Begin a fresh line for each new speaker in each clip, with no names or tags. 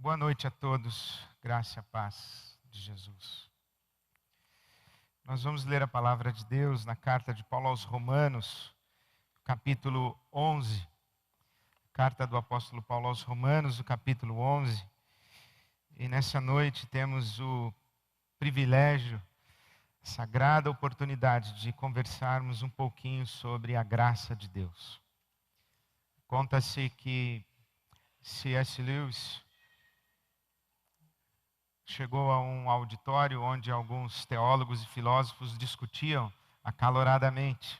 Boa noite a todos, graça e a paz de Jesus. Nós vamos ler a palavra de Deus na carta de Paulo aos Romanos, capítulo 11. Carta do apóstolo Paulo aos Romanos, o capítulo 11. E nessa noite temos o privilégio, a sagrada oportunidade de conversarmos um pouquinho sobre a graça de Deus. Conta-se que C.S. Lewis chegou a um auditório onde alguns teólogos e filósofos discutiam acaloradamente.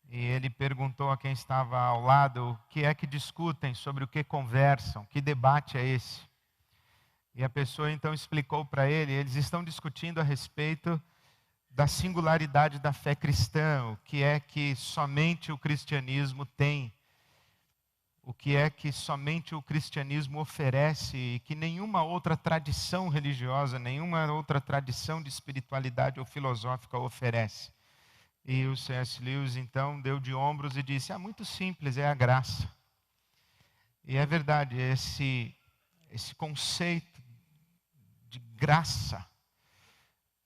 E ele perguntou a quem estava ao lado o que é que discutem, sobre o que conversam, que debate é esse? E a pessoa então explicou para ele, eles estão discutindo a respeito da singularidade da fé cristã, o que é que somente o cristianismo tem, o que é que somente o cristianismo oferece e que nenhuma outra tradição religiosa, nenhuma outra tradição de espiritualidade ou filosófica oferece. E o C.S. Lewis então deu de ombros e disse, muito simples, é a graça. E é verdade, esse conceito de graça,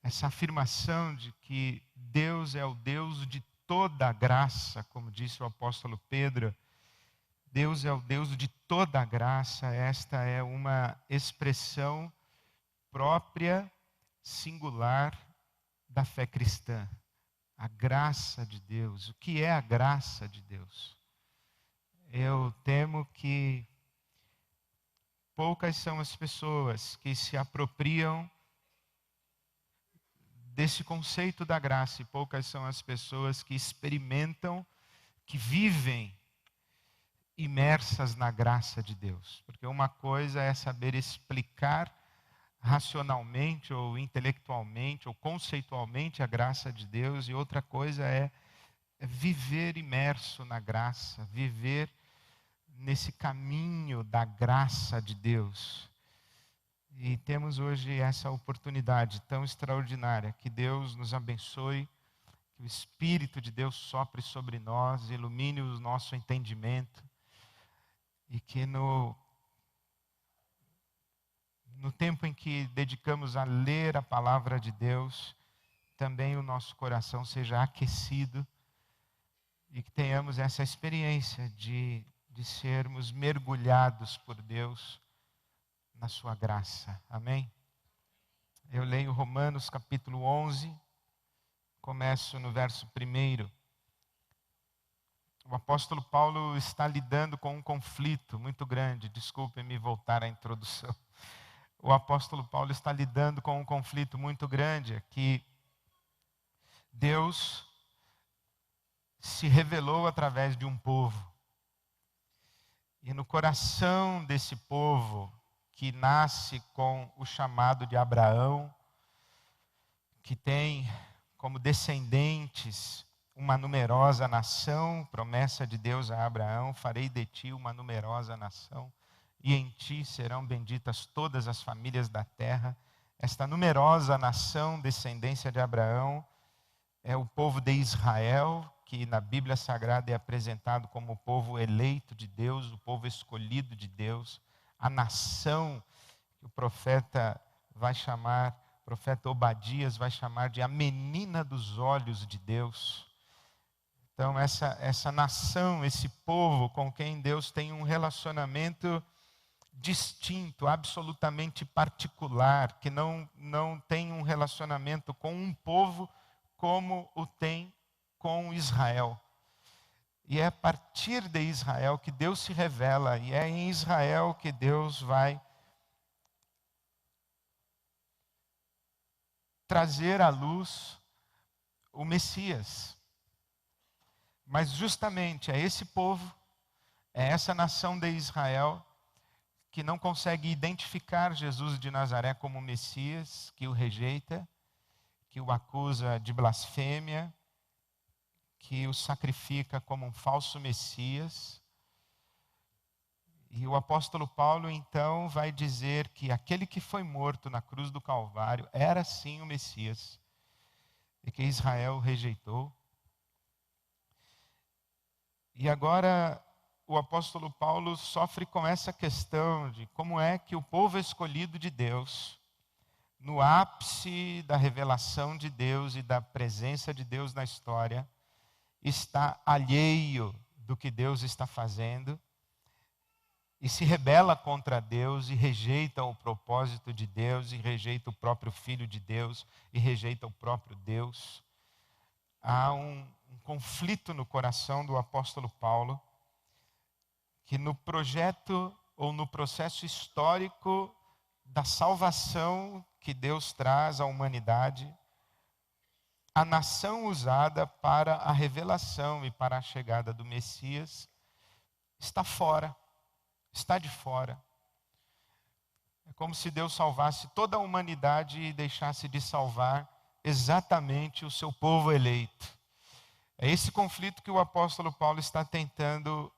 essa afirmação de que Deus é o Deus de toda a graça, como disse o apóstolo Pedro, Deus é o Deus de toda a graça. Esta é uma expressão própria, singular da fé cristã. A graça de Deus. O que é a graça de Deus? Eu temo que poucas são as pessoas que se apropriam desse conceito da graça e poucas são as pessoas que experimentam, que vivem imersas na graça de Deus. Porque uma coisa é saber explicar racionalmente ou intelectualmente ou conceitualmente a graça de Deus e outra coisa é viver imerso na graça, viver nesse caminho da graça de Deus. E temos hoje essa oportunidade tão extraordinária, que Deus nos abençoe, que o Espírito de Deus sopre sobre nós, ilumine o nosso entendimento, e que no tempo em que dedicamos a ler a palavra de Deus, também o nosso coração seja aquecido e que tenhamos essa experiência de sermos mergulhados por Deus na sua graça. Amém? Eu leio Romanos capítulo 11, começo no verso 1. O apóstolo Paulo está lidando com um conflito muito grande. Desculpem-me voltar à introdução. O apóstolo Paulo está lidando com um conflito muito grande, que Deus se revelou através de um povo. E no coração desse povo, que nasce com o chamado de Abraão, que tem como descendentes uma numerosa nação, promessa de Deus a Abraão, farei de ti uma numerosa nação, e em ti serão benditas todas as famílias da terra. Esta numerosa nação, descendência de Abraão, é o povo de Israel, que na Bíblia Sagrada é apresentado como o povo eleito de Deus, o povo escolhido de Deus, a nação que o profeta Obadias vai chamar de a menina dos olhos de Deus. Então essa nação, esse povo com quem Deus tem um relacionamento distinto, absolutamente particular, que não tem um relacionamento com um povo como o tem com Israel. E é a partir de Israel que Deus se revela, e é em Israel que Deus vai trazer à luz o Messias. Mas justamente é esse povo, é essa nação de Israel, que não consegue identificar Jesus de Nazaré como Messias, que o rejeita, que o acusa de blasfêmia, que o sacrifica como um falso Messias. E o apóstolo Paulo então vai dizer que aquele que foi morto na cruz do Calvário era sim o Messias, e que Israel o rejeitou. E agora o apóstolo Paulo sofre com essa questão de como é que o povo escolhido de Deus, no ápice da revelação de Deus e da presença de Deus na história, está alheio do que Deus está fazendo e se rebela contra Deus e rejeita o propósito de Deus e rejeita o próprio Filho de Deus e rejeita o próprio Deus. Há um conflito no coração do apóstolo Paulo, que no projeto ou no processo histórico da salvação que Deus traz à humanidade, a nação usada para a revelação e para a chegada do Messias está fora, está de fora. É como se Deus salvasse toda a humanidade e deixasse de salvar exatamente o seu povo eleito. É esse conflito que o apóstolo Paulo está tentando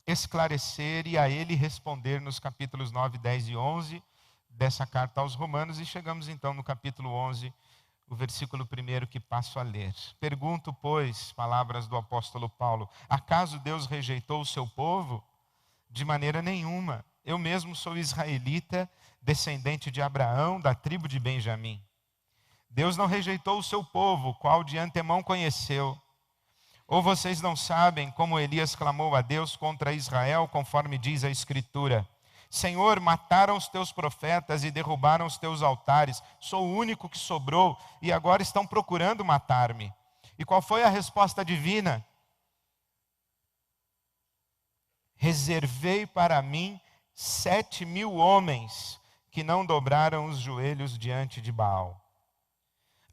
esclarecer e a ele responder nos capítulos 9, 10 e 11 dessa carta aos Romanos. E chegamos então no capítulo 11, o versículo 1 que passo a ler. Pergunto, pois, palavras do apóstolo Paulo, acaso Deus rejeitou o seu povo? De maneira nenhuma. Eu mesmo sou israelita, descendente de Abraão, da tribo de Benjamim. Deus não rejeitou o seu povo, qual de antemão conheceu. Ou vocês não sabem como Elias clamou a Deus contra Israel, conforme diz a Escritura: Senhor, mataram os teus profetas e derrubaram os teus altares. Sou o único que sobrou e agora estão procurando matar-me. E qual foi a resposta divina? Reservei para mim 7.000 homens que não dobraram os joelhos diante de Baal.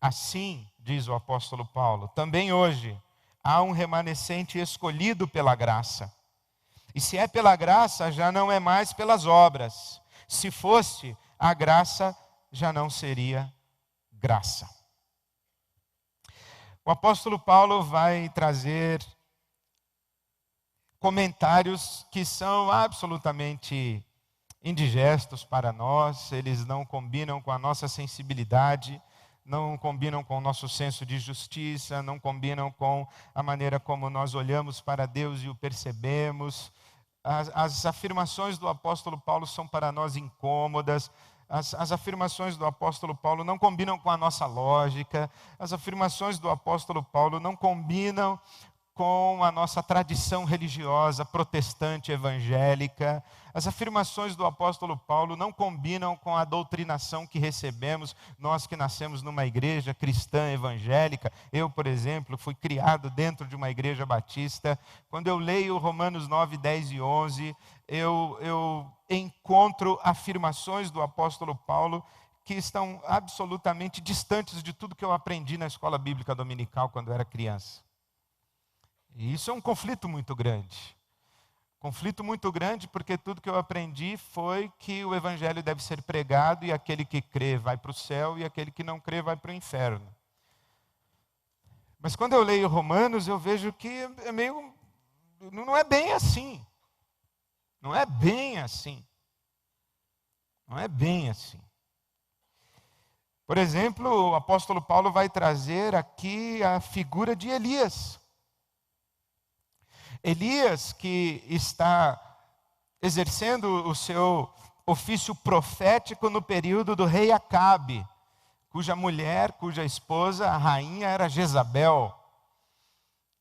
Assim, diz o apóstolo Paulo, também hoje há um remanescente escolhido pela graça. E se é pela graça, já não é mais pelas obras. Se fosse, a graça já não seria graça. O apóstolo Paulo vai trazer comentários que são absolutamente indigestos para nós, eles não combinam com a nossa sensibilidade, não combinam com o nosso senso de justiça, não combinam com a maneira como nós olhamos para Deus e o percebemos. As afirmações do apóstolo Paulo são para nós incômodas. As afirmações do apóstolo Paulo não combinam com a nossa lógica. As afirmações do apóstolo Paulo não combinam com a nossa tradição religiosa protestante evangélica. As afirmações do apóstolo Paulo não combinam com a doutrinação que recebemos, nós que nascemos numa igreja cristã evangélica. Eu, por exemplo, fui criado dentro de uma igreja batista. Quando eu leio Romanos 9, 10 e 11, eu encontro afirmações do apóstolo Paulo que estão absolutamente distantes de tudo que eu aprendi na escola bíblica dominical quando eu era criança. E isso é um conflito muito grande. Conflito muito grande porque tudo que eu aprendi foi que o evangelho deve ser pregado e aquele que crê vai para o céu e aquele que não crê vai para o inferno. Mas quando eu leio Romanos, eu vejo que é meio... não é bem assim. Não é bem assim. Não é bem assim. Por exemplo, o apóstolo Paulo vai trazer aqui a figura de Elias. Elias, que está exercendo o seu ofício profético no período do rei Acabe, cuja mulher, cuja esposa, a rainha, era Jezabel.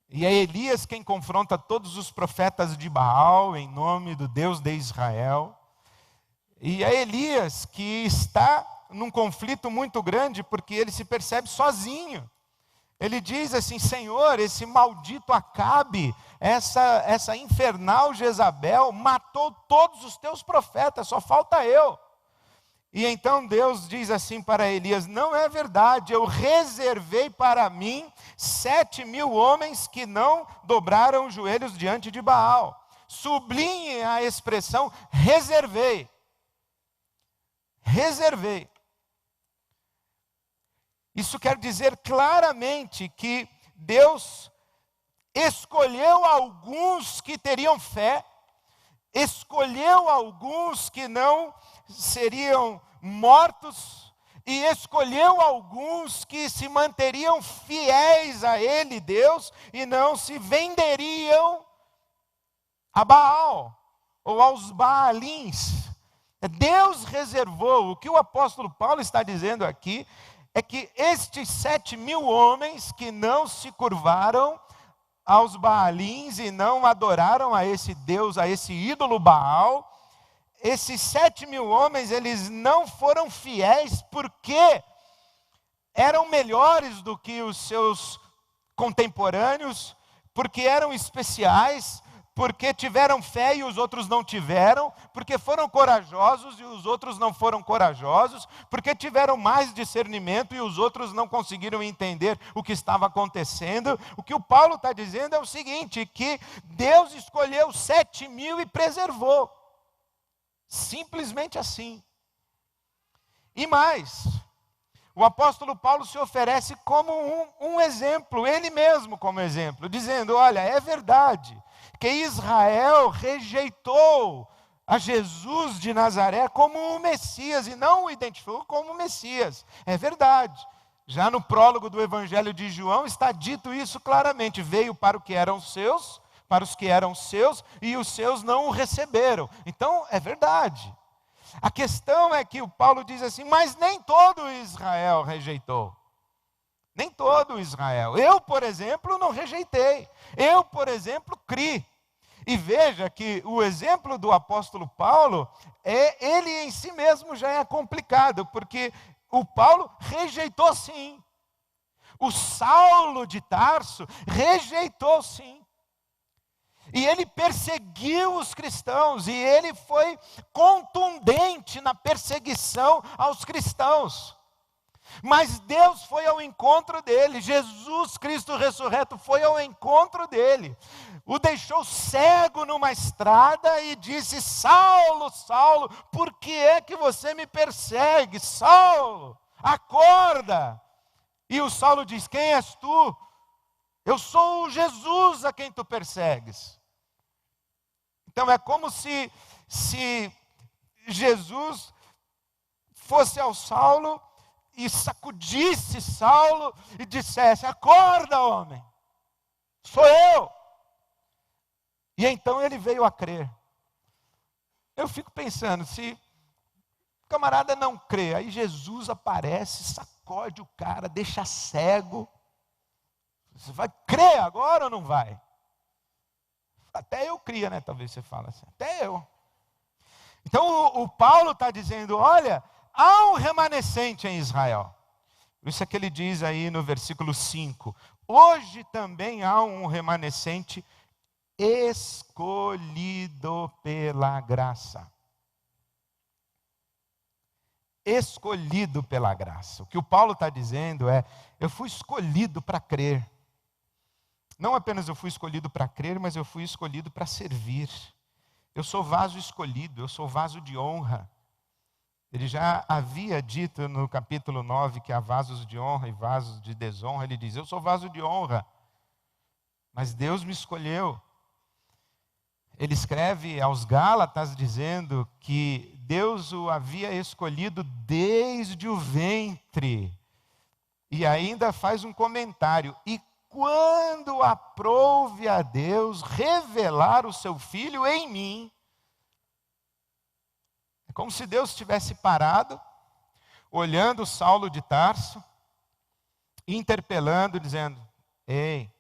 E é Elias quem confronta todos os profetas de Baal em nome do Deus de Israel. E é Elias que está num conflito muito grande porque ele se percebe sozinho. Ele diz assim: Senhor, esse maldito Acabe, essa infernal Jezabel matou todos os teus profetas, só falta eu. E então Deus diz assim para Elias: não é verdade, eu reservei para mim 7.000 homens que não dobraram os joelhos diante de Baal. Sublinhe a expressão reservei. Reservei. Isso quer dizer claramente que Deus escolheu alguns que teriam fé, escolheu alguns que não seriam mortos, e escolheu alguns que se manteriam fiéis a Ele, Deus, e não se venderiam a Baal ou aos Baalins. Deus reservou, o que o apóstolo Paulo está dizendo aqui, é que estes 7.000 homens que não se curvaram aos Baalins e não adoraram a esse Deus, a esse ídolo Baal, esses 7.000 homens, eles não foram fiéis porque eram melhores do que os seus contemporâneos, porque eram especiais, porque tiveram fé e os outros não tiveram, porque foram corajosos e os outros não foram corajosos, porque tiveram mais discernimento e os outros não conseguiram entender o que estava acontecendo. O que o Paulo está dizendo é o seguinte, que Deus escolheu 7.000 e preservou. Simplesmente assim. E mais, o apóstolo Paulo se oferece como um exemplo, ele mesmo como exemplo, dizendo, olha, é verdade que Israel rejeitou a Jesus de Nazaré como o Messias e não o identificou como o Messias. É verdade. Já no prólogo do Evangelho de João está dito isso claramente. Veio para o que eram seus, para os que eram seus, e os seus não o receberam. Então, é verdade. A questão é que o Paulo diz assim, mas nem todo Israel rejeitou. Nem todo Israel. Eu, por exemplo, não rejeitei. Eu, por exemplo, criei. E veja que o exemplo do apóstolo Paulo, ele em si mesmo já é complicado, porque o Paulo rejeitou sim. O Saulo de Tarso rejeitou sim. E ele perseguiu os cristãos, e ele foi contundente na perseguição aos cristãos. Mas Deus foi ao encontro dele, Jesus Cristo ressurreto foi ao encontro dele, o deixou cego numa estrada e disse, Saulo, Saulo, por que é que você me persegue? Saulo, acorda! E o Saulo diz, quem és tu? Eu sou o Jesus a quem tu persegues. Então é como se Jesus fosse ao Saulo e sacudisse Saulo e dissesse, acorda homem, sou eu. E então ele veio a crer. Eu fico pensando, se o camarada não crê, aí Jesus aparece, sacode o cara, deixa cego. Você vai crer agora ou não vai? Até eu cria, né? Talvez você fale assim, até eu. Então o Paulo está dizendo, olha, há um remanescente em Israel. Isso é que ele diz aí no versículo 5. Hoje também há um remanescente escolhido pela graça. Escolhido pela graça. O que o Paulo está dizendo é, eu fui escolhido para crer. Não apenas eu fui escolhido para crer, mas eu fui escolhido para servir. Eu sou vaso escolhido, eu sou vaso de honra. Ele já havia dito no capítulo 9 que há vasos de honra e vasos de desonra. Ele diz, eu sou vaso de honra, mas Deus me escolheu. Ele escreve aos Gálatas dizendo que Deus o havia escolhido desde o ventre. E ainda faz um comentário. E quando aprouve a Deus revelar o seu Filho em mim. É como se Deus tivesse parado, olhando Saulo de Tarso, interpelando, dizendo, ei,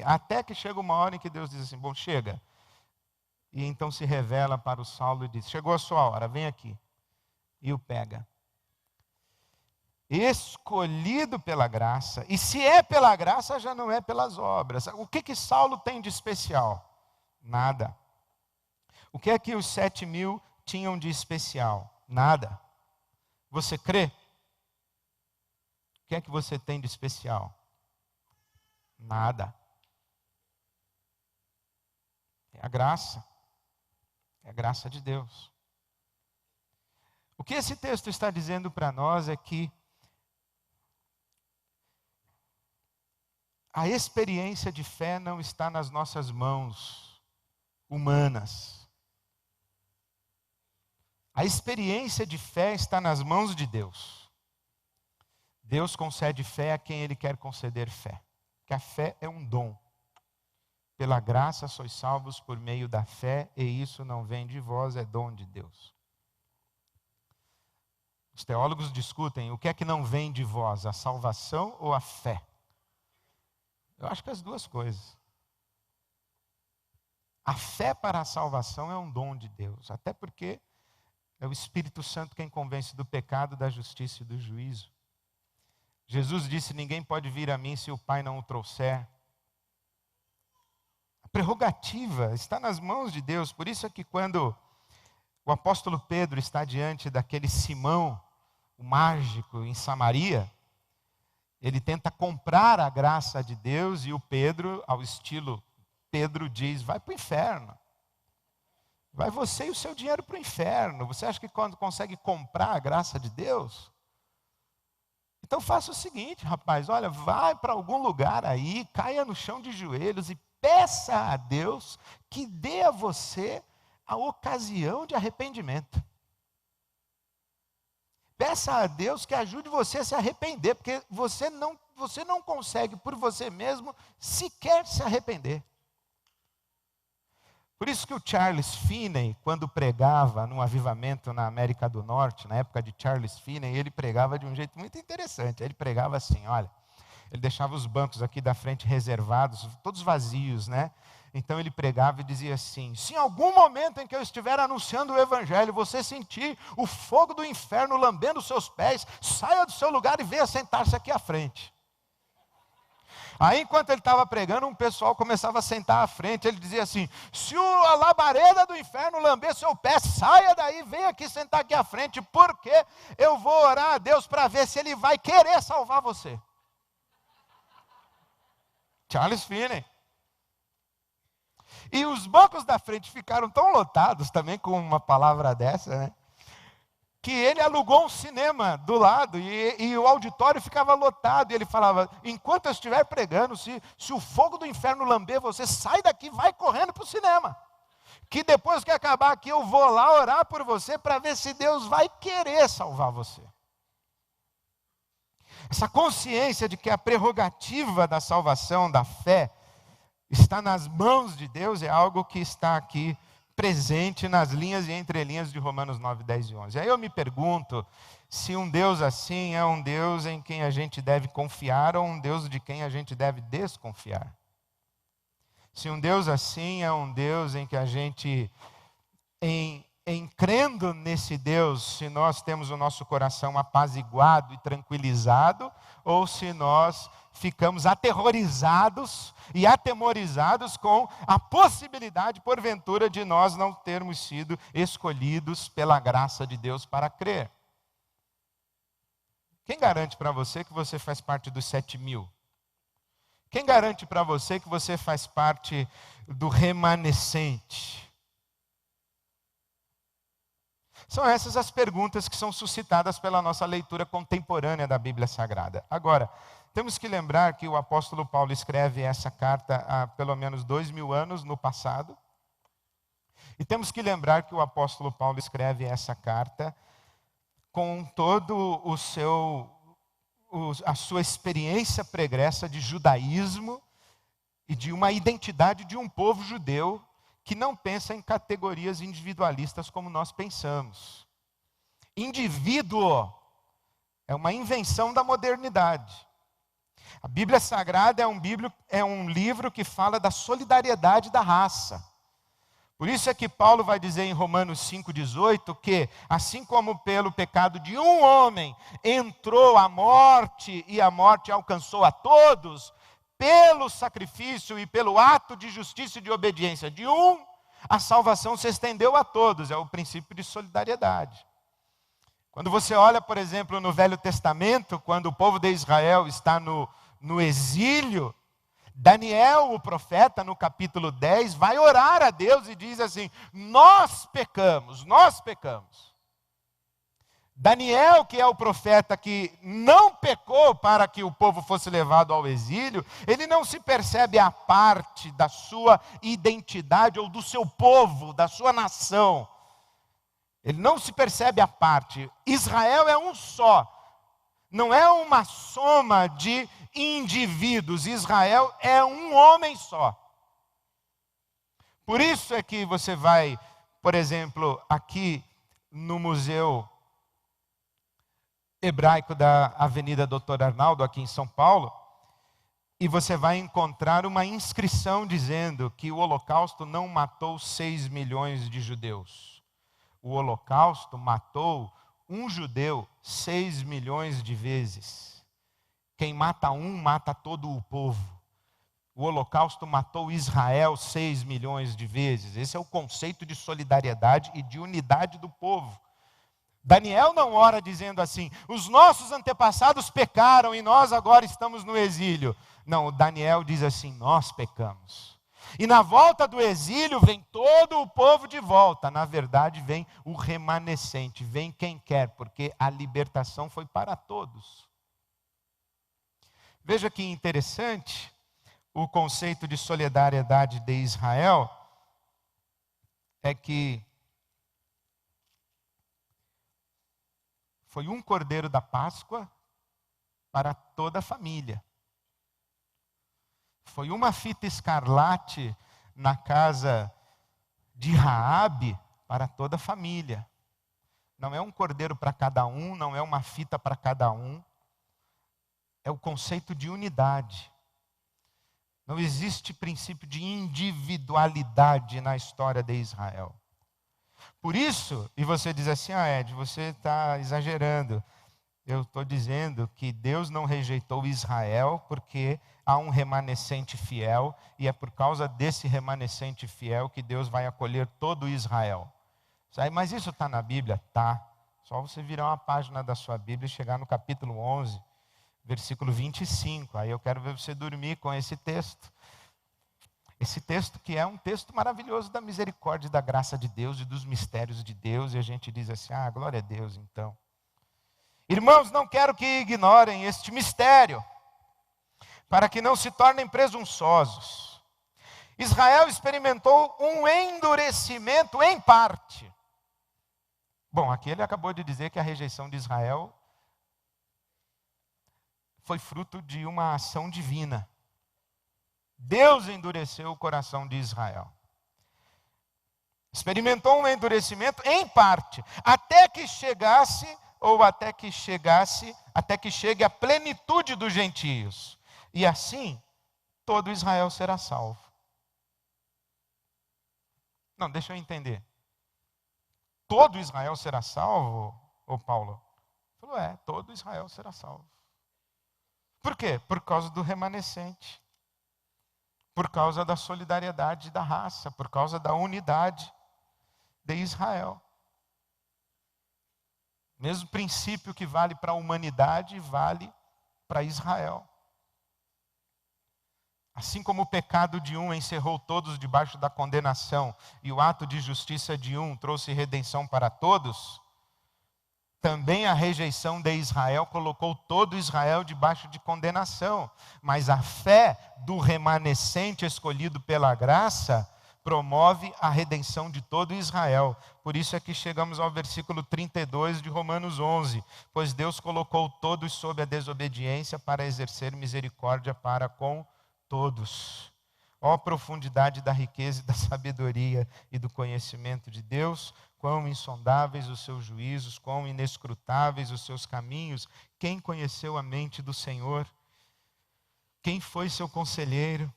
até que chega uma hora em que Deus diz assim, bom, chega. E então se revela para o Saulo e diz, chegou a sua hora, vem aqui. E o pega. Escolhido pela graça, e se é pela graça, já não é pelas obras. O que Saulo tem de especial? Nada. O que é que os 7.000 tinham de especial? Nada. Você crê? O que é que você tem de especial? Nada. É a graça. É a graça de Deus. O que esse texto está dizendo para nós é que a experiência de fé não está nas nossas mãos humanas. A experiência de fé está nas mãos de Deus. Deus concede fé a quem Ele quer conceder fé. Porque a fé é um dom. Pela graça sois salvos por meio da fé, e isso não vem de vós, é dom de Deus. Os teólogos discutem o que é que não vem de vós, a salvação ou a fé? Eu acho que as duas coisas. A fé para a salvação é um dom de Deus, até porque é o Espírito Santo quem convence do pecado, da justiça e do juízo. Jesus disse: ninguém pode vir a mim se o Pai não o trouxer. A prerrogativa está nas mãos de Deus. Por isso é que quando o apóstolo Pedro está diante daquele Simão, o mágico, em Samaria, ele tenta comprar a graça de Deus e o Pedro, ao estilo Pedro, diz: vai para o inferno. Vai você e o seu dinheiro para o inferno. Você acha que quando consegue comprar a graça de Deus? Então faça o seguinte, rapaz, olha, vai para algum lugar aí, caia no chão de joelhos e peça a Deus que dê a você a ocasião de arrependimento. Peça a Deus que ajude você a se arrepender, porque você não consegue por você mesmo sequer se arrepender. Por isso que o Charles Finney, quando pregava num avivamento na América do Norte, na época de Charles Finney, ele pregava de um jeito muito interessante. Ele pregava assim, olha, ele deixava os bancos aqui da frente reservados, todos vazios, né? Então ele pregava e dizia assim: se em algum momento em que eu estiver anunciando o Evangelho, você sentir o fogo do inferno lambendo os seus pés, saia do seu lugar e venha sentar-se aqui à frente. Aí, enquanto ele estava pregando, um pessoal começava a sentar à frente. Ele dizia assim: se a labareda do inferno lamber seu pé, saia daí, venha aqui sentar aqui à frente, porque eu vou orar a Deus para ver se Ele vai querer salvar você. Charles Finney. E os bancos da frente ficaram tão lotados também com uma palavra dessa, né? Que ele alugou um cinema do lado e o auditório ficava lotado. E ele falava: enquanto eu estiver pregando, se o fogo do inferno lamber você, sai daqui e vai correndo para o cinema. Que depois que acabar aqui eu vou lá orar por você para ver se Deus vai querer salvar você. Essa consciência de que a prerrogativa da salvação, da fé, está nas mãos de Deus é algo que está aqui presente nas linhas e entrelinhas de Romanos 9, 10 e 11. Aí eu me pergunto se um Deus assim é um Deus em quem a gente deve confiar ou um Deus de quem a gente deve desconfiar. Se um Deus assim é um Deus em que a gente, em crendo nesse Deus, se nós temos o nosso coração apaziguado e tranquilizado, ou se nós ficamos aterrorizados e atemorizados com a possibilidade, porventura, de nós não termos sido escolhidos pela graça de Deus para crer. Quem garante para você que você faz parte dos 7.000? Quem garante para você que você faz parte do remanescente? São essas as perguntas que são suscitadas pela nossa leitura contemporânea da Bíblia Sagrada. Agora, temos que lembrar que o apóstolo Paulo escreve essa carta há pelo menos 2.000 anos no passado. E temos que lembrar que o apóstolo Paulo escreve essa carta com todo a sua experiência pregressa de judaísmo e de uma identidade de um povo judeu que não pensa em categorias individualistas como nós pensamos. Indivíduo é uma invenção da modernidade. A Bíblia Sagrada é um livro que fala da solidariedade da raça. Por isso é que Paulo vai dizer em Romanos 5,18 que, assim como pelo pecado de um homem entrou a morte e a morte alcançou a todos, pelo sacrifício e pelo ato de justiça e de obediência de um, a salvação se estendeu a todos. É o princípio de solidariedade. Quando você olha, por exemplo, no Velho Testamento, quando o povo de Israel está no exílio, Daniel, o profeta, no capítulo 10, vai orar a Deus e diz assim: nós pecamos, nós pecamos. Daniel, que é o profeta que não pecou para que o povo fosse levado ao exílio, ele não se percebe à parte da sua identidade ou do seu povo, da sua nação. Ele não se percebe à parte. Israel é um só. Não é uma soma de indivíduos. Israel é um homem só. Por isso é que você vai, por exemplo, aqui no Museu Hebraico da Avenida Doutor Arnaldo, aqui em São Paulo, e você vai encontrar uma inscrição dizendo que o Holocausto não matou 6 milhões de judeus. O Holocausto matou um judeu 6 milhões de vezes. Quem mata um, mata todo o povo. O Holocausto matou Israel 6 milhões de vezes. Esse é o conceito de solidariedade e de unidade do povo. Daniel não ora dizendo assim: os nossos antepassados pecaram e nós agora estamos no exílio. Não, Daniel diz assim: nós pecamos. E na volta do exílio vem todo o povo de volta. Na verdade vem o remanescente, vem quem quer, porque a libertação foi para todos. Veja que interessante o conceito de solidariedade de Israel, é que foi um cordeiro da Páscoa para toda a família. Foi uma fita escarlate na casa de Raabe para toda a família. Não é um cordeiro para cada um, não é uma fita para cada um. É o conceito de unidade. Não existe princípio de individualidade na história de Israel. Por isso, e você diz assim: Ed, você está exagerando. Eu estou dizendo que Deus não rejeitou Israel porque há um remanescente fiel, e é por causa desse remanescente fiel que Deus vai acolher todo Israel. Mas isso está na Bíblia? Tá. Só você virar uma página da sua Bíblia e chegar no capítulo 11, versículo 25. Aí eu quero ver você dormir com esse texto. Esse texto que é um texto maravilhoso da misericórdia e da graça de Deus e dos mistérios de Deus. E a gente diz assim: glória a Deus então. Irmãos, não quero que ignorem este mistério, para que não se tornem presunçosos. Israel experimentou um endurecimento em parte. Bom, aqui ele acabou de dizer que a rejeição de Israel foi fruto de uma ação divina. Deus endureceu o coração de Israel. Experimentou um endurecimento em parte, até que chegue a plenitude dos gentios. E assim, todo Israel será salvo. Não, deixa eu entender. Todo Israel será salvo, ô Paulo? Ele falou, todo Israel será salvo. Por quê? Por causa do remanescente. Por causa da solidariedade da raça, por causa da unidade de Israel. Mesmo princípio que vale para a humanidade, vale para Israel. Assim como o pecado de um encerrou todos debaixo da condenação, e o ato de justiça de um trouxe redenção para todos, também a rejeição de Israel colocou todo Israel debaixo de condenação. Mas a fé do remanescente escolhido pela graça promove a redenção de todo Israel. Por isso é que chegamos ao versículo 32 de Romanos 11. Pois Deus colocou todos sob a desobediência para exercer misericórdia para com todos. Ó profundidade da riqueza e da sabedoria e do conhecimento de Deus, quão insondáveis os seus juízos, quão inescrutáveis os seus caminhos. Quem conheceu a mente do Senhor? Quem foi seu conselheiro?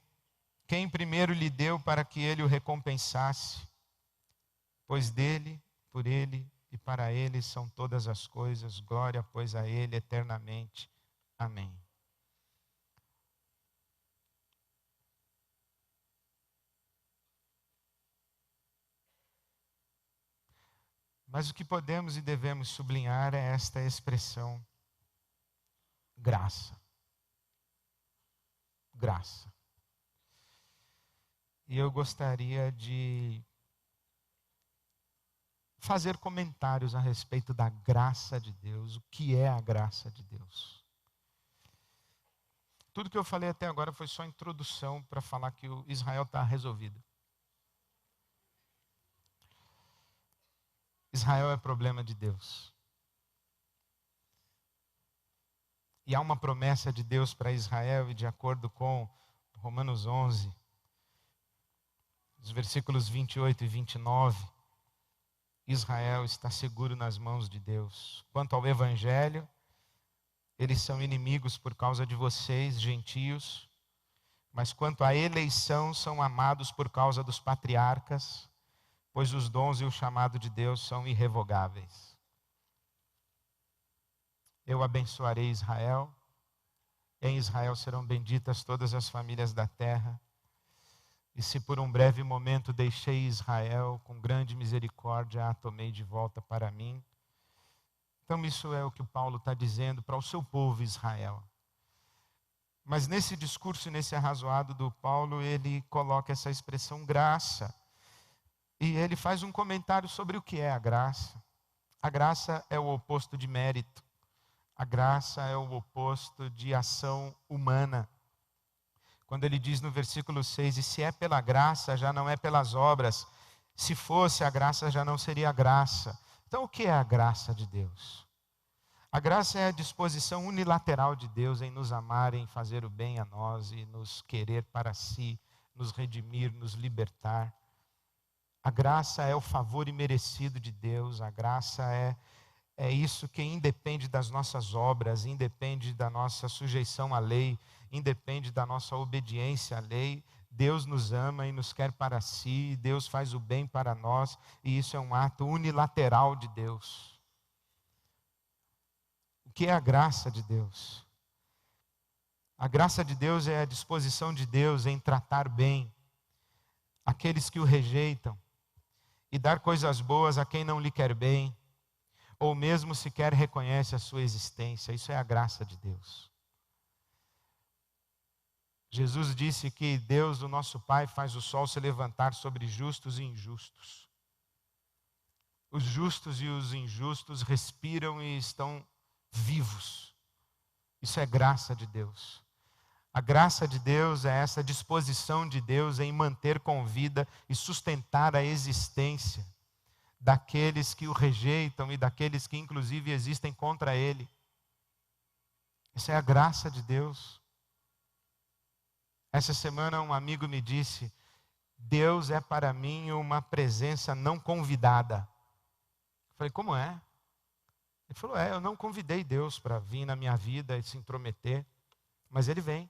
Quem primeiro lhe deu para que ele o recompensasse? Pois dele, por ele e para ele são todas as coisas. Glória, pois, a ele eternamente. Amém. Mas o que podemos e devemos sublinhar é esta expressão: graça. Graça. E eu gostaria de fazer comentários a respeito da graça de Deus. O que é a graça de Deus? Tudo que eu falei até agora foi só introdução para falar que o Israel está resolvido. Israel é problema de Deus. E há uma promessa de Deus para Israel, e de acordo com Romanos 11, Os versículos 28 e 29, Israel está seguro nas mãos de Deus. Quanto ao evangelho, eles são inimigos por causa de vocês, gentios, mas quanto à eleição, são amados por causa dos patriarcas, pois os dons e o chamado de Deus são irrevogáveis. Eu abençoarei Israel, em Israel serão benditas todas as famílias da terra, e se por um breve momento deixei Israel, com grande misericórdia a tomei de volta para mim. Então isso é o que o Paulo está dizendo para o seu povo Israel. Mas nesse discurso e nesse arrazoado do Paulo, ele coloca essa expressão graça. E ele faz um comentário sobre o que é a graça. A graça é o oposto de mérito. A graça é o oposto de ação humana. Quando ele diz no versículo 6, e se é pela graça, já não é pelas obras. Se fosse a graça, já não seria graça. Então o que é a graça de Deus? A graça é a disposição unilateral de Deus em nos amar, em fazer o bem a nós e nos querer para si, nos redimir, nos libertar. A graça é o favor imerecido de Deus. A graça é isso que independe das nossas obras, independe da nossa sujeição à lei, independe da nossa obediência à lei. Deus nos ama e nos quer para si, Deus faz o bem para nós, e isso é um ato unilateral de Deus. O que é a graça de Deus? A graça de Deus é a disposição de Deus em tratar bem aqueles que o rejeitam e dar coisas boas a quem não lhe quer bem, ou mesmo sequer reconhece a sua existência. Isso é a graça de Deus. Jesus disse que Deus, o nosso Pai, faz o sol se levantar sobre justos e injustos. Os justos e os injustos respiram e estão vivos. Isso é graça de Deus. A graça de Deus é essa disposição de Deus em manter com vida e sustentar a existência daqueles que o rejeitam e daqueles que inclusive existem contra ele. Isso é a graça de Deus. Essa semana um amigo me disse, Deus é para mim uma presença não convidada. Eu falei, como é? Ele falou, eu não convidei Deus para vir na minha vida e se intrometer, mas Ele vem.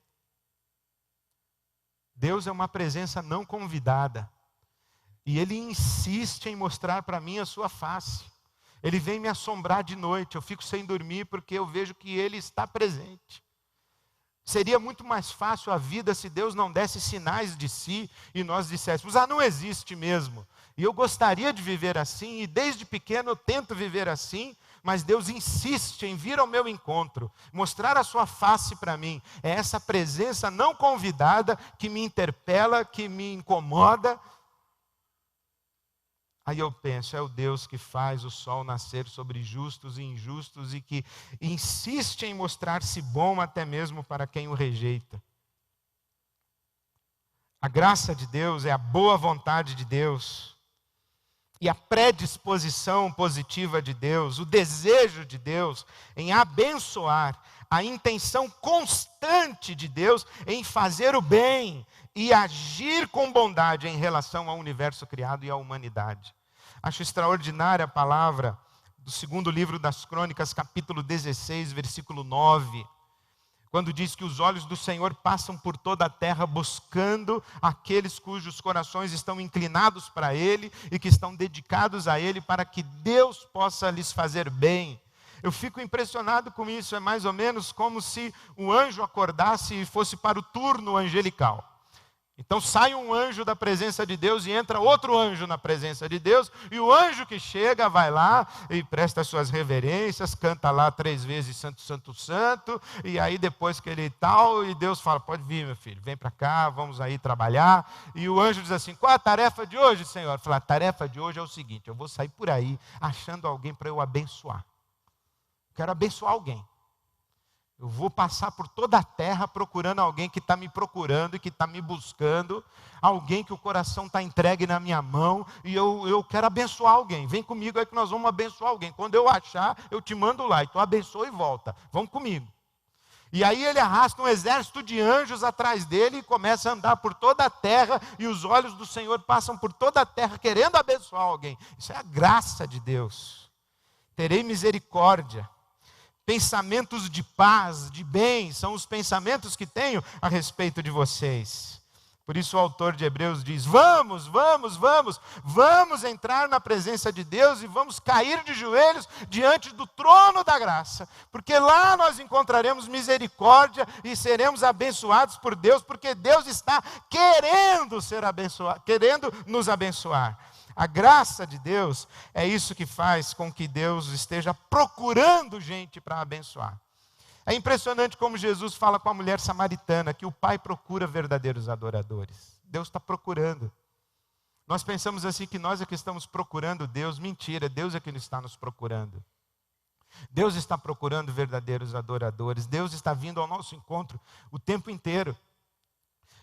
Deus é uma presença não convidada. E Ele insiste em mostrar para mim a sua face. Ele vem me assombrar de noite, eu fico sem dormir porque eu vejo que Ele está presente. Seria muito mais fácil a vida se Deus não desse sinais de si e nós disséssemos, não existe mesmo. E eu gostaria de viver assim, e desde pequeno eu tento viver assim, mas Deus insiste em vir ao meu encontro, mostrar a sua face para mim. É essa presença não convidada que me interpela, que me incomoda. Aí eu penso, é o Deus que faz o sol nascer sobre justos e injustos e que insiste em mostrar-se bom até mesmo para quem o rejeita. A graça de Deus é a boa vontade de Deus e a predisposição positiva de Deus, o desejo de Deus em abençoar, a intenção constante de Deus em fazer o bem e agir com bondade em relação ao universo criado e à humanidade. Acho extraordinária a palavra do segundo livro das Crônicas, capítulo 16, versículo 9, quando diz que os olhos do Senhor passam por toda a terra buscando aqueles cujos corações estão inclinados para Ele e que estão dedicados a Ele para que Deus possa lhes fazer bem. Eu fico impressionado com isso, é mais ou menos como se o anjo acordasse e fosse para o turno angelical. Então sai um anjo da presença de Deus e entra outro anjo na presença de Deus, e o anjo que chega vai lá e presta as suas reverências, canta lá 3 vezes Santo, Santo, Santo, e aí depois que ele tal, e Deus fala, pode vir meu filho, vem para cá, vamos aí trabalhar, e o anjo diz assim, qual a tarefa de hoje, Senhor? Fala, a tarefa de hoje é o seguinte, eu vou sair por aí achando alguém para eu abençoar, quero abençoar alguém. Eu vou passar por toda a terra procurando alguém que está me procurando e que está me buscando. Alguém que o coração está entregue na minha mão. E eu quero abençoar alguém. Vem comigo aí que nós vamos abençoar alguém. Quando eu achar, eu te mando lá. Então abençoa e volta. Vamos comigo. E aí ele arrasta um exército de anjos atrás dele e começa a andar por toda a terra, e os olhos do Senhor passam por toda a terra querendo abençoar alguém. Isso é a graça de Deus. Terei misericórdia. Pensamentos de paz, de bem, são os pensamentos que tenho a respeito de vocês. Por isso o autor de Hebreus diz: vamos entrar na presença de Deus e vamos cair de joelhos diante do trono da graça, porque lá nós encontraremos misericórdia e seremos abençoados por Deus, porque Deus está querendo ser abençoado, querendo nos abençoar. A graça de Deus é isso que faz com que Deus esteja procurando gente para abençoar. É impressionante como Jesus fala com a mulher samaritana, que o Pai procura verdadeiros adoradores. Deus está procurando. Nós pensamos assim que nós é que estamos procurando Deus. Mentira, Deus é que está nos procurando. Deus está procurando verdadeiros adoradores. Deus está vindo ao nosso encontro o tempo inteiro.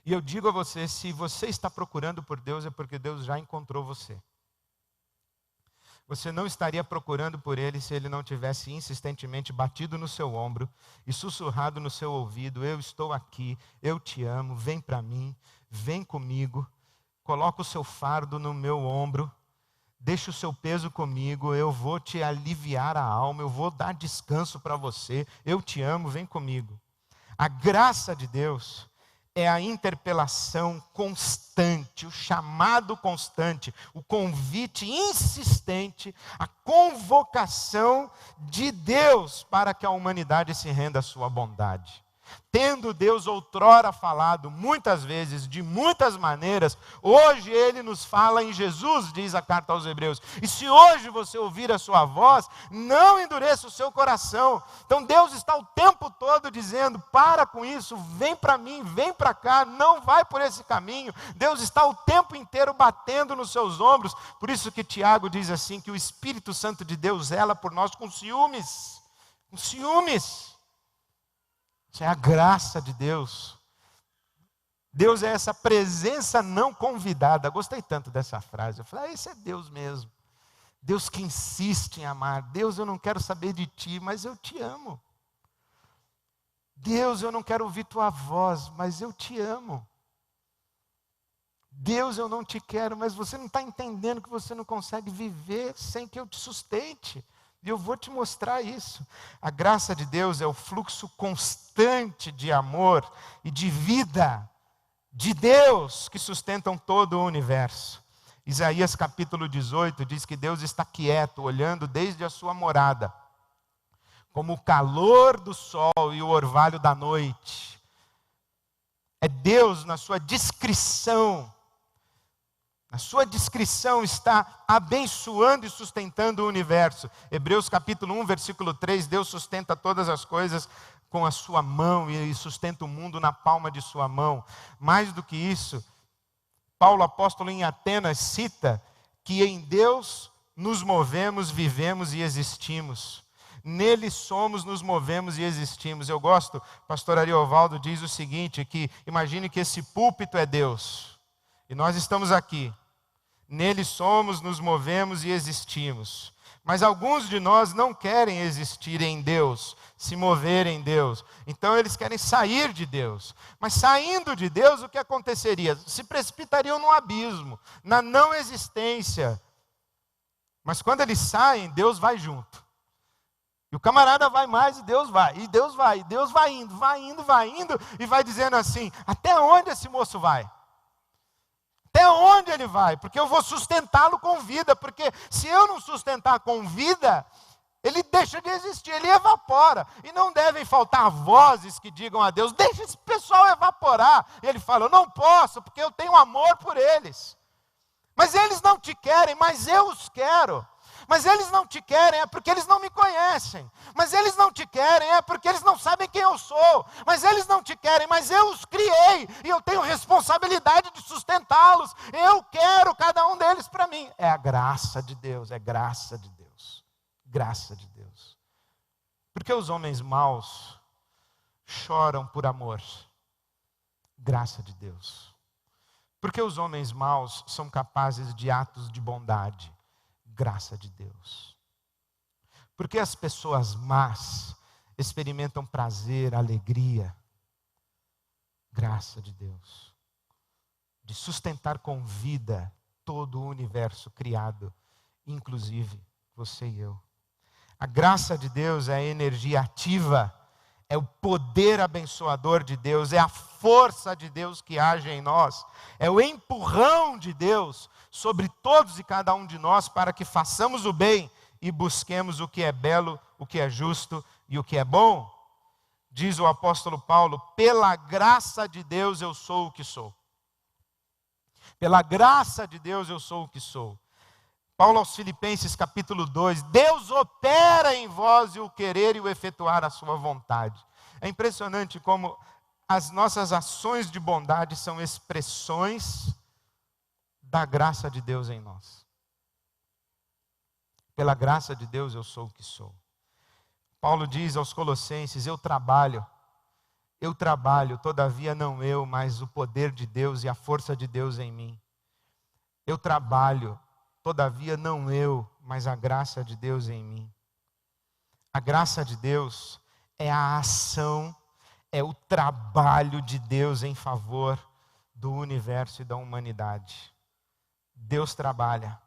E eu digo a você, se você está procurando por Deus, é porque Deus já encontrou você. Você não estaria procurando por Ele se Ele não tivesse insistentemente batido no seu ombro e sussurrado no seu ouvido: eu estou aqui, eu te amo, vem para mim, vem comigo, coloca o seu fardo no meu ombro, deixa o seu peso comigo, eu vou te aliviar a alma, eu vou dar descanso para você, eu te amo, vem comigo. A graça de Deus é a interpelação constante, o chamado constante, o convite insistente, a convocação de Deus para que a humanidade se renda à sua bondade. Tendo Deus outrora falado muitas vezes, de muitas maneiras, hoje Ele nos fala em Jesus, diz a carta aos Hebreus. E se hoje você ouvir a sua voz, não endureça o seu coração. Então Deus está o tempo todo dizendo: para com isso, vem para mim, vem para cá, não vai por esse caminho. Deus está o tempo inteiro batendo nos seus ombros. Por isso que Tiago diz assim, que o Espírito Santo de Deus zela por nós com ciúmes. Com ciúmes. Isso é a graça de Deus. Deus é essa presença não convidada. Gostei tanto dessa frase. Eu falei: esse é Deus mesmo. Deus que insiste em amar. Deus, eu não quero saber de ti, mas eu te amo. Deus, eu não quero ouvir tua voz, mas eu te amo. Deus, eu não te quero, mas você não está entendendo que você não consegue viver sem que eu te sustente. E eu vou te mostrar isso. A graça de Deus é o fluxo constante de amor e de vida de Deus que sustentam todo o universo. Isaías capítulo 18 diz que Deus está quieto, olhando desde a sua morada, como o calor do sol e o orvalho da noite. É Deus na sua discrição. A sua discrição está abençoando e sustentando o universo. Hebreus capítulo 1, versículo 3, Deus sustenta todas as coisas com a sua mão e sustenta o mundo na palma de sua mão. Mais do que isso, Paulo apóstolo em Atenas cita que em Deus nos movemos, vivemos e existimos. Nele somos, nos movemos e existimos. Eu gosto, pastor Ariovaldo diz o seguinte, que imagine que esse púlpito é Deus. E nós estamos aqui. Nele somos, nos movemos e existimos. Mas alguns de nós não querem existir em Deus, se mover em Deus. Então eles querem sair de Deus. Mas saindo de Deus, o que aconteceria? Se precipitariam no abismo, na não existência. Mas quando eles saem, Deus vai junto. E o camarada vai mais e Deus vai. E Deus vai, e Deus vai indo, e vai dizendo assim: até onde esse moço vai? Até onde ele vai? Porque eu vou sustentá-lo com vida. Porque se eu não sustentar com vida, ele deixa de existir, ele evapora. E não devem faltar vozes que digam a Deus: deixa esse pessoal evaporar. E ele fala: eu não posso, porque eu tenho amor por eles. Mas eles não te querem, mas eu os quero. Mas eles não te querem é porque eles não me conhecem. Mas eles não te querem é porque eles não sabem quem eu sou. Mas eles não te querem, mas eu os criei. E eu tenho responsabilidade de sustentá-los. Eu quero cada um deles para mim. É a graça de Deus, é graça de Deus. Graça de Deus. Porque os homens maus choram por amor. Graça de Deus. Porque os homens maus são capazes de atos de bondade. Graça de Deus. Porque as pessoas más experimentam prazer, alegria. Graça de Deus. De sustentar com vida todo o universo criado, inclusive você e eu. A graça de Deus é a energia ativa, é o poder abençoador de Deus, é a força de Deus que age em nós, é o empurrão de Deus sobre todos e cada um de nós para que façamos o bem e busquemos o que é belo, o que é justo e o que é bom. Diz o apóstolo Paulo: pela graça de Deus eu sou o que sou. Pela graça de Deus eu sou o que sou. Paulo aos Filipenses capítulo 2, Deus opera em vós o querer e o efetuar a sua vontade. É impressionante como as nossas ações de bondade são expressões da graça de Deus em nós. Pela graça de Deus eu sou o que sou. Paulo diz aos Colossenses: eu trabalho, todavia não eu, mas o poder de Deus e a força de Deus em mim. Eu trabalho, todavia não eu, mas a graça de Deus em mim. A graça de Deus é a ação, é o trabalho de Deus em favor do universo e da humanidade. Deus trabalha.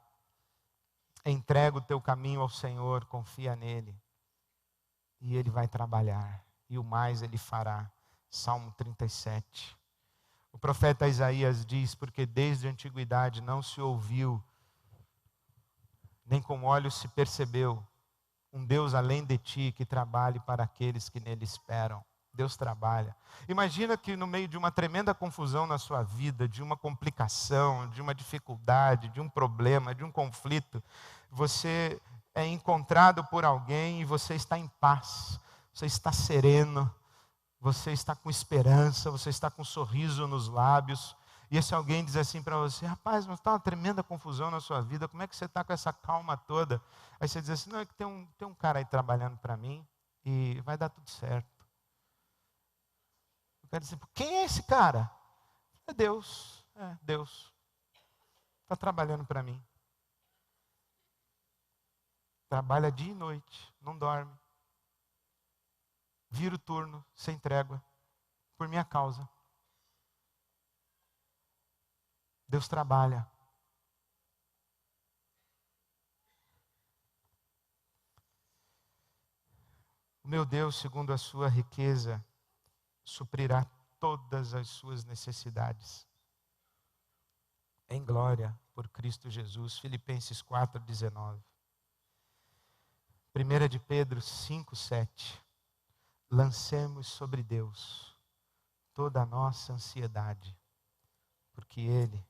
Entrega o teu caminho ao Senhor, confia nele. E ele vai trabalhar. E o mais ele fará. Salmo 37. O profeta Isaías diz: porque desde a antiguidade não se ouviu, nem com olhos se percebeu, um Deus além de ti que trabalhe para aqueles que nele esperam. Deus trabalha. Imagina que no meio de uma tremenda confusão na sua vida, de uma complicação, de uma dificuldade, de um problema, de um conflito, você é encontrado por alguém e você está em paz, você está sereno, você está com esperança, você está com um sorriso nos lábios, e esse alguém diz assim para você: rapaz, mas está uma tremenda confusão na sua vida, como é que você está com essa calma toda? Aí você diz assim: não, é que tem um cara aí trabalhando para mim e vai dar tudo certo. Eu quero dizer: quem é esse cara? É Deus, Deus. Está trabalhando para mim. Trabalha dia e noite, não dorme. Vira o turno, sem trégua, por minha causa. Deus trabalha. O meu Deus, segundo a sua riqueza, suprirá todas as suas necessidades em glória por Cristo Jesus. Filipenses 4:19. 1 de Pedro 5:7. Lancemos sobre Deus toda a nossa ansiedade, porque Ele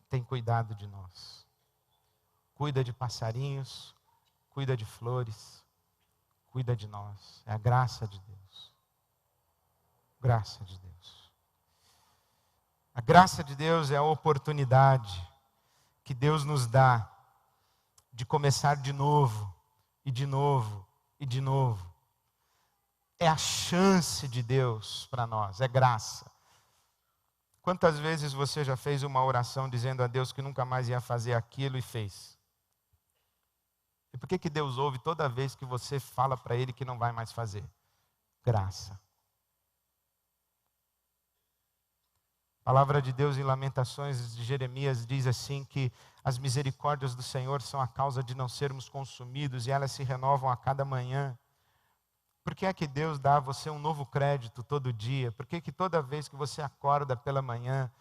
tem cuidado de nós. Cuida de passarinhos, cuida de flores, cuida de nós. É a graça de Deus. Graça de Deus. A graça de Deus é a oportunidade que Deus nos dá de começar de novo, e de novo, e de novo. É a chance de Deus para nós, é graça. Quantas vezes você já fez uma oração dizendo a Deus que nunca mais ia fazer aquilo e fez? E por que Deus ouve toda vez que você fala para Ele que não vai mais fazer? Graça. A palavra de Deus em Lamentações de Jeremias diz assim que as misericórdias do Senhor são a causa de não sermos consumidos e elas se renovam a cada manhã. Por que é que Deus dá a você um novo crédito todo dia? Por que toda vez que você acorda pela manhã,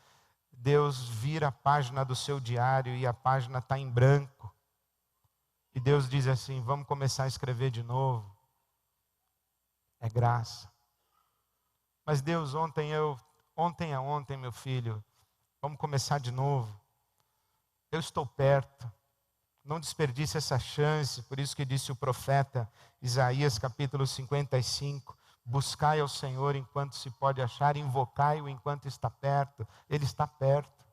Deus vira a página do seu diário e a página está em branco? E Deus diz assim: vamos começar a escrever de novo. É graça. Mas Deus, ontem, meu filho, vamos começar de novo. Eu estou perto. Não desperdice essa chance. Por isso que disse o profeta Isaías capítulo 55. Buscai ao Senhor enquanto se pode achar, invocai-o enquanto está perto. Ele está perto.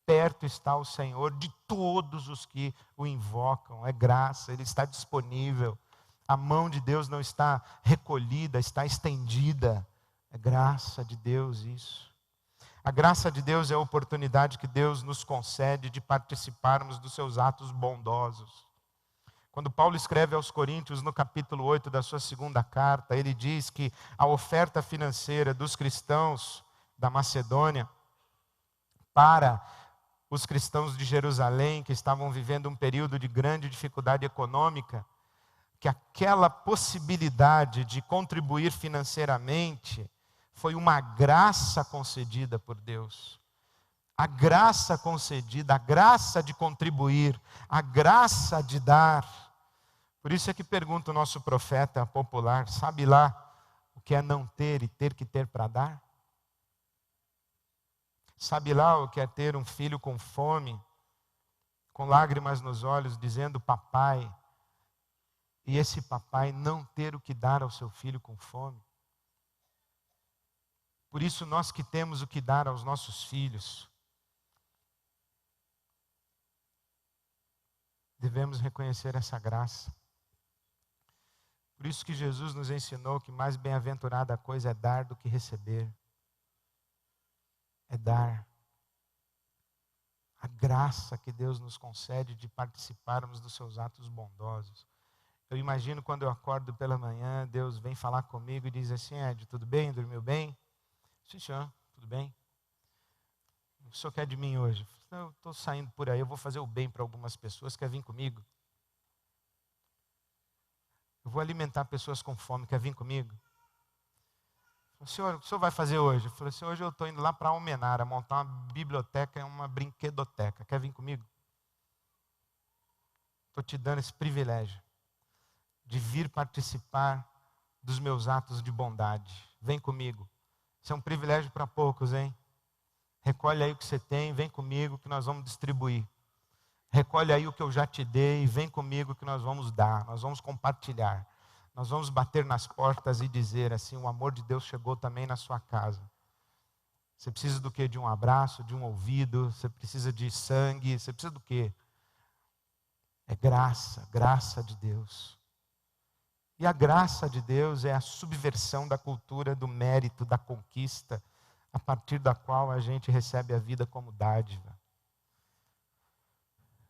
Perto está o Senhor de todos os que o invocam. É graça, Ele está disponível. A mão de Deus não está recolhida, está estendida. É graça de Deus isso. A graça de Deus é a oportunidade que Deus nos concede de participarmos dos seus atos bondosos. Quando Paulo escreve aos Coríntios, no capítulo 8 da sua segunda carta, ele diz que a oferta financeira dos cristãos da Macedônia para os cristãos de Jerusalém, que estavam vivendo um período de grande dificuldade econômica, que aquela possibilidade de contribuir financeiramente foi uma graça concedida por Deus. A graça concedida, a graça de contribuir, a graça de dar. Por isso é que pergunta o nosso profeta popular: sabe lá o que é não ter e ter que ter para dar? Sabe lá o que é ter um filho com fome, com lágrimas nos olhos, dizendo papai, e esse papai não ter o que dar ao seu filho com fome? Por isso nós que temos o que dar aos nossos filhos, devemos reconhecer essa graça. Por isso que Jesus nos ensinou que mais bem-aventurada coisa é dar do que receber. É dar. A graça que Deus nos concede de participarmos dos seus atos bondosos. Eu imagino quando eu acordo pela manhã, Deus vem falar comigo e diz assim: Ed, tudo bem? Dormiu bem? Sim, senhor, tudo bem. O que o senhor quer de mim hoje? Eu estou saindo por aí, eu vou fazer o bem para algumas pessoas, quer vir comigo? Eu vou alimentar pessoas com fome, quer vir comigo? Senhor, o que o senhor vai fazer hoje? Eu falei assim: hoje eu estou indo lá para Almenara, montar uma biblioteca e uma brinquedoteca. Quer vir comigo? Estou te dando esse privilégio de vir participar dos meus atos de bondade. Vem comigo. Isso é um privilégio para poucos, hein? Recolhe aí o que você tem, vem comigo que nós vamos distribuir. Recolhe aí o que eu já te dei, vem comigo que nós vamos dar, nós vamos compartilhar. Nós vamos bater nas portas e dizer assim: o amor de Deus chegou também na sua casa. Você precisa do quê? De um abraço, de um ouvido, você precisa de sangue, você precisa do quê? É graça, graça de Deus. E a graça de Deus é a subversão da cultura do mérito, da conquista, a partir da qual a gente recebe a vida como dádiva.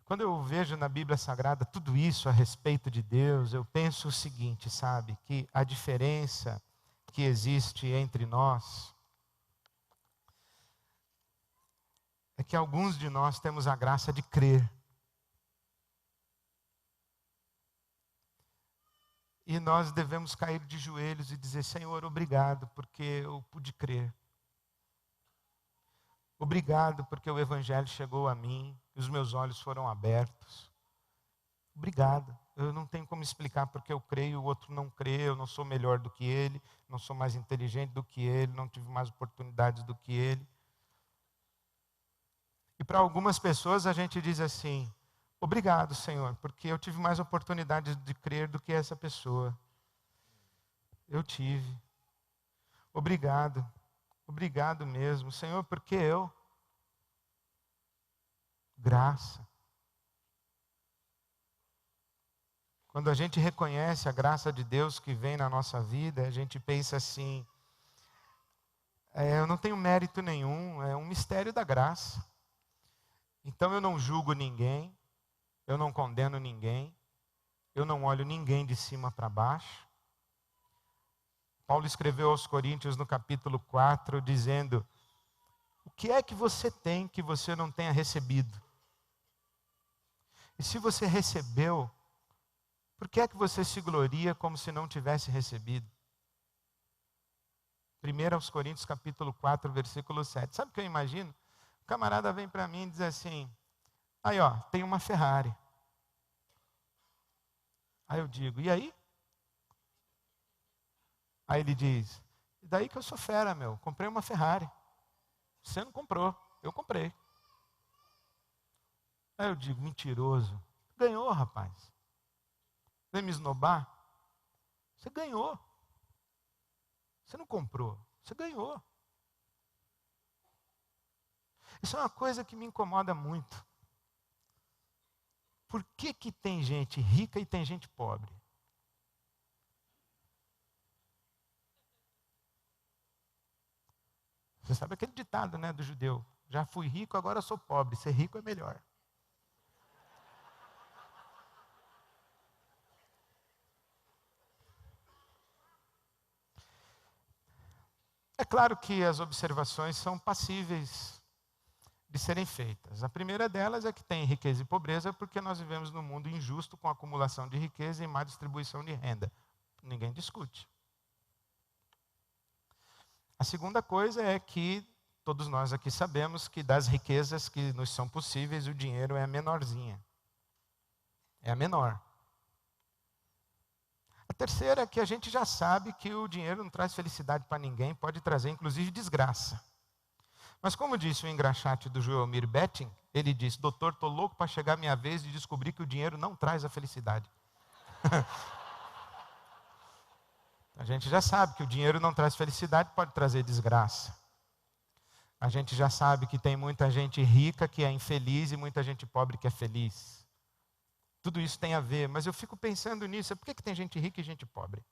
Quando eu vejo na Bíblia Sagrada tudo isso a respeito de Deus, eu penso o seguinte, sabe? Que a diferença que existe entre nós é que alguns de nós temos a graça de crer. E nós devemos cair de joelhos e dizer: Senhor, obrigado porque eu pude crer. Obrigado porque o Evangelho chegou a mim e os meus olhos foram abertos. Obrigado. Eu não tenho como explicar porque eu creio e o outro não crê. Eu não sou melhor do que ele, não sou mais inteligente do que ele, não tive mais oportunidades do que ele. E para algumas pessoas a gente diz assim: obrigado, Senhor, porque eu tive mais oportunidades de crer do que essa pessoa. Eu tive. Obrigado. Obrigado mesmo, Senhor, porque eu. Graça. Quando a gente reconhece a graça de Deus que vem na nossa vida, a gente pensa assim: eu não tenho mérito nenhum, é um mistério da graça. Então eu não julgo ninguém, eu não condeno ninguém, eu não olho ninguém de cima para baixo. Paulo escreveu aos Coríntios no capítulo 4, dizendo: o que é que você tem que você não tenha recebido? E se você recebeu, por que é que você se gloria como se não tivesse recebido? 1 aos Coríntios capítulo 4, versículo 7. Sabe o que eu imagino? O camarada vem para mim e diz assim: aí ó, tem uma Ferrari. Aí eu digo: e aí? Aí ele diz: e daí que eu sou fera, meu, comprei uma Ferrari. Você não comprou, eu comprei. Aí eu digo: mentiroso. Ganhou, rapaz. Vem me esnobar? Você ganhou. Você não comprou, você ganhou. Isso é uma coisa que me incomoda muito. Por que que tem gente rica e tem gente pobre? Você sabe aquele ditado, né, do judeu: já fui rico, agora sou pobre. Ser rico é melhor. É claro que as observações são passíveis de serem feitas. A primeira delas é que tem riqueza e pobreza porque nós vivemos num mundo injusto com acumulação de riqueza e má distribuição de renda. Ninguém discute. A segunda coisa é que todos nós aqui sabemos que das riquezas que nos são possíveis, o dinheiro é a menorzinha. É a menor. A terceira é que a gente já sabe que o dinheiro não traz felicidade para ninguém, pode trazer inclusive desgraça. Mas como disse o engraxate do Joelmir Betting, ele disse: doutor, estou louco para chegar a minha vez de descobrir que o dinheiro não traz a felicidade. A gente já sabe que o dinheiro não traz felicidade, pode trazer desgraça. A gente já sabe que tem muita gente rica que é infeliz e muita gente pobre que é feliz. Tudo isso tem a ver, mas eu fico pensando nisso. Por que tem gente rica e gente pobre?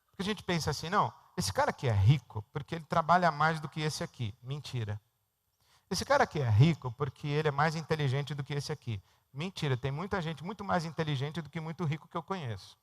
Porque a gente pensa assim, não, esse cara aqui é rico porque ele trabalha mais do que esse aqui. Mentira. Esse cara aqui é rico porque ele é mais inteligente do que esse aqui. Mentira, tem muita gente muito mais inteligente do que muito rico que eu conheço.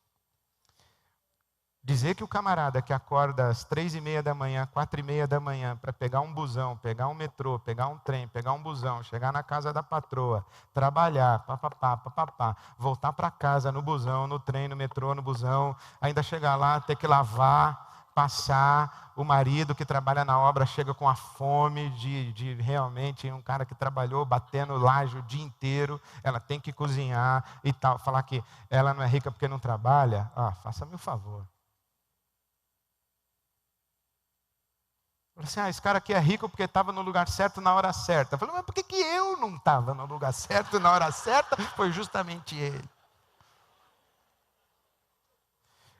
Dizer que o camarada que acorda às 3:30 da manhã, 4:30 da manhã, para pegar um busão, pegar um metrô, pegar um trem, pegar um busão, chegar na casa da patroa, trabalhar, papapá, voltar para casa no busão, no trem, no metrô, no busão, ainda chegar lá, ter que lavar, passar, o marido que trabalha na obra chega com a fome de realmente um cara que trabalhou batendo laje o dia inteiro, ela tem que cozinhar e tal, falar que ela não é rica porque não trabalha, faça-me o favor. Assim, esse cara aqui é rico porque estava no lugar certo na hora certa. Eu falei, mas por que eu não estava no lugar certo na hora certa? Foi justamente ele.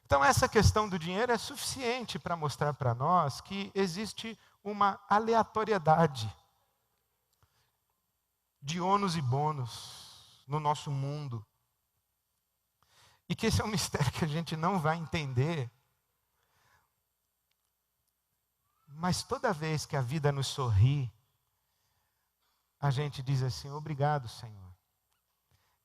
Então essa questão do dinheiro é suficiente para mostrar para nós que existe uma aleatoriedade de ônus e bônus no nosso mundo. E que esse é um mistério que a gente não vai entender. Mas toda vez que a vida nos sorri, a gente diz assim, obrigado, Senhor.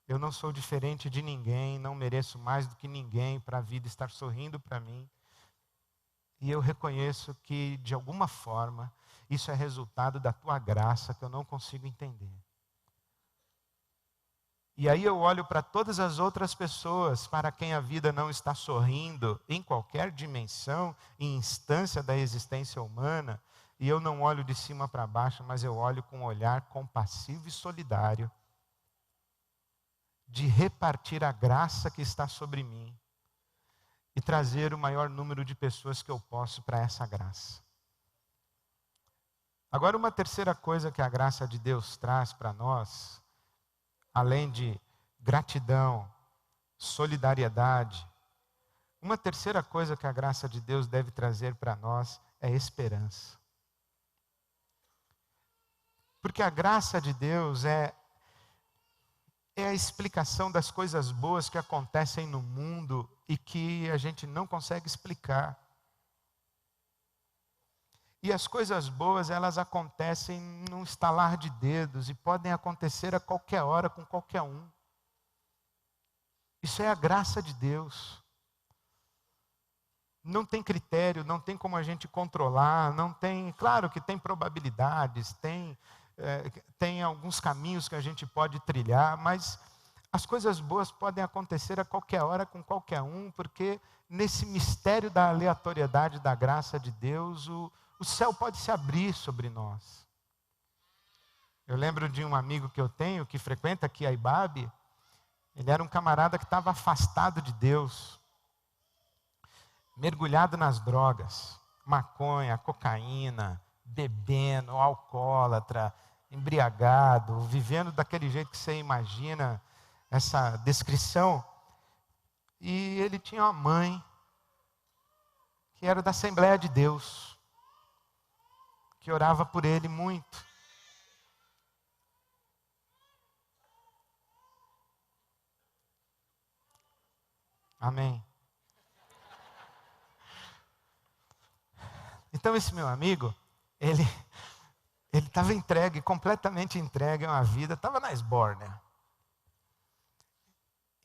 Eu não sou diferente de ninguém, não mereço mais do que ninguém para a vida estar sorrindo para mim. E eu reconheço que, de alguma forma, isso é resultado da tua graça que eu não consigo entender. E aí eu olho para todas as outras pessoas para quem a vida não está sorrindo, em qualquer dimensão e instância da existência humana, e eu não olho de cima para baixo, mas eu olho com um olhar compassivo e solidário, de repartir a graça que está sobre mim, e trazer o maior número de pessoas que eu posso para essa graça. Agora, uma terceira coisa que a graça de Deus traz para nós, além de gratidão, solidariedade, uma terceira coisa que a graça de Deus deve trazer para nós é esperança. Porque a graça de Deus é a explicação das coisas boas que acontecem no mundo e que a gente não consegue explicar. E as coisas boas, elas acontecem num estalar de dedos e podem acontecer a qualquer hora com qualquer um. Isso é a graça de Deus. Não tem critério, não tem como a gente controlar, não tem, claro que tem probabilidades, tem alguns caminhos que a gente pode trilhar, mas as coisas boas podem acontecer a qualquer hora com qualquer um, porque nesse mistério da aleatoriedade da graça de Deus, o céu pode se abrir sobre nós. Eu lembro de um amigo que eu tenho, que frequenta aqui a IBAB. Ele era um camarada que estava afastado de Deus, mergulhado nas drogas, maconha, cocaína, bebendo, alcoólatra, embriagado, vivendo daquele jeito que você imagina essa descrição. E ele tinha uma mãe que era da Assembleia de Deus, que orava por ele muito. Amém. Então esse meu amigo, ele estava entregue, completamente entregue a uma vida, estava na esbórnia.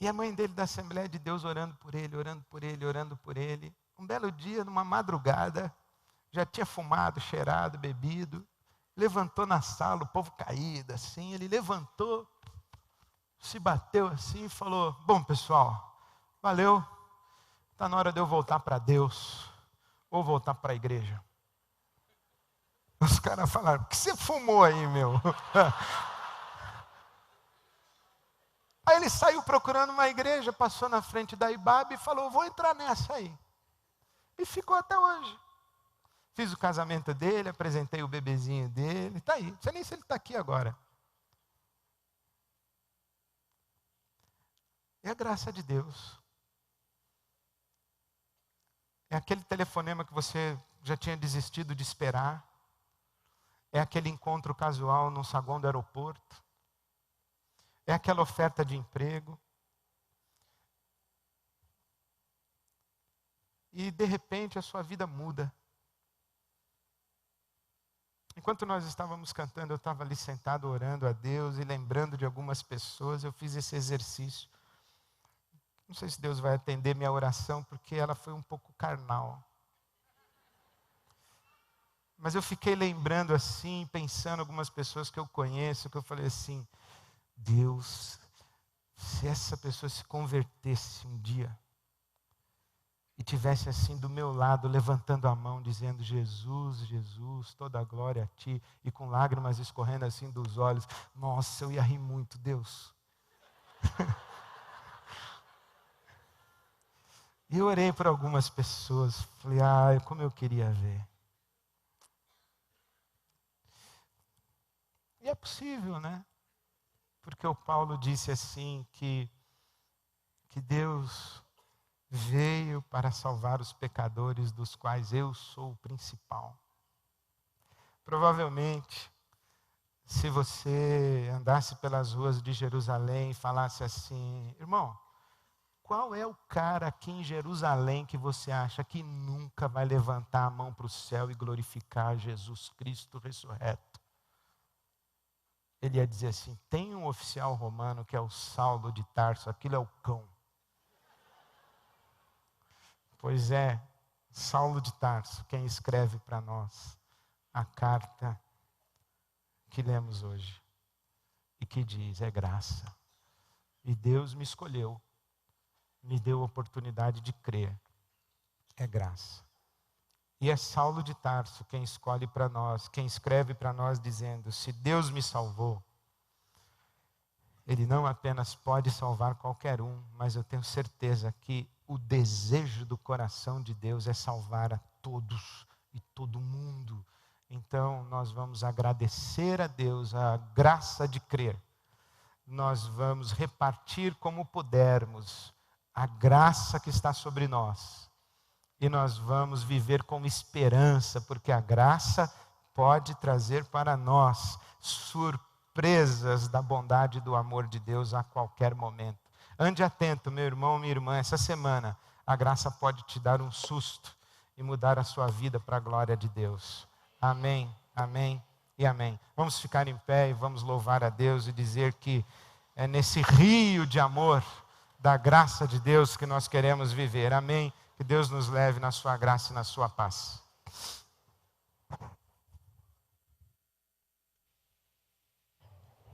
E a mãe dele da Assembleia de Deus orando por ele, orando por ele, orando por ele. Um belo dia, numa madrugada, já tinha fumado, cheirado, bebido, levantou na sala, o povo caído assim, ele levantou, se bateu assim e falou: bom pessoal, valeu, está na hora de eu voltar para Deus, ou voltar para a igreja. Os caras falaram: o que você fumou aí, meu? Aí ele saiu procurando uma igreja, passou na frente da IBAB e falou: vou entrar nessa aí. E ficou até hoje. Fiz o casamento dele, apresentei o bebezinho dele, está aí. Não sei nem se ele está aqui agora. É a graça de Deus. É aquele telefonema que você já tinha desistido de esperar. É aquele encontro casual no saguão do aeroporto. É aquela oferta de emprego. E de repente a sua vida muda. Enquanto nós estávamos cantando, eu estava ali sentado orando a Deus e lembrando de algumas pessoas. Eu fiz esse exercício. Não sei se Deus vai atender minha oração, porque ela foi um pouco carnal. Mas eu fiquei lembrando assim, pensando em algumas pessoas que eu conheço, que eu falei assim: Deus, se essa pessoa se convertesse um dia e tivesse assim do meu lado, levantando a mão, dizendo: Jesus, Jesus, toda a glória a Ti, e com lágrimas escorrendo assim dos olhos, nossa, eu ia rir muito, Deus. E eu orei por algumas pessoas, falei: como eu queria ver. E é possível, né? Porque o Paulo disse assim que Deus veio para salvar os pecadores, dos quais eu sou o principal. Provavelmente, se você andasse pelas ruas de Jerusalém e falasse assim: irmão, qual é o cara aqui em Jerusalém que você acha que nunca vai levantar a mão para o céu e glorificar Jesus Cristo ressurreto? Ele ia dizer assim: tem um oficial romano que é o Saulo de Tarso, aquilo é o cão. Pois é, Saulo de Tarso, quem escreve para nós a carta que lemos hoje. E que diz: é graça. E Deus me escolheu, me deu a oportunidade de crer. É graça. E é Saulo de Tarso quem escolhe para nós, quem escreve para nós dizendo: se Deus me salvou, Ele não apenas pode salvar qualquer um, mas eu tenho certeza que o desejo do coração de Deus é salvar a todos e todo mundo. Então nós vamos agradecer a Deus a graça de crer. Nós vamos repartir como pudermos a graça que está sobre nós. E nós vamos viver com esperança, porque a graça pode trazer para nós surpresas da bondade e do amor de Deus a qualquer momento. Ande atento, meu irmão, minha irmã, essa semana a graça pode te dar um susto e mudar a sua vida para a glória de Deus. Amém, amém e amém. Vamos ficar em pé e vamos louvar a Deus e dizer que é nesse rio de amor da graça de Deus que nós queremos viver. Amém. Que Deus nos leve na sua graça e na sua paz.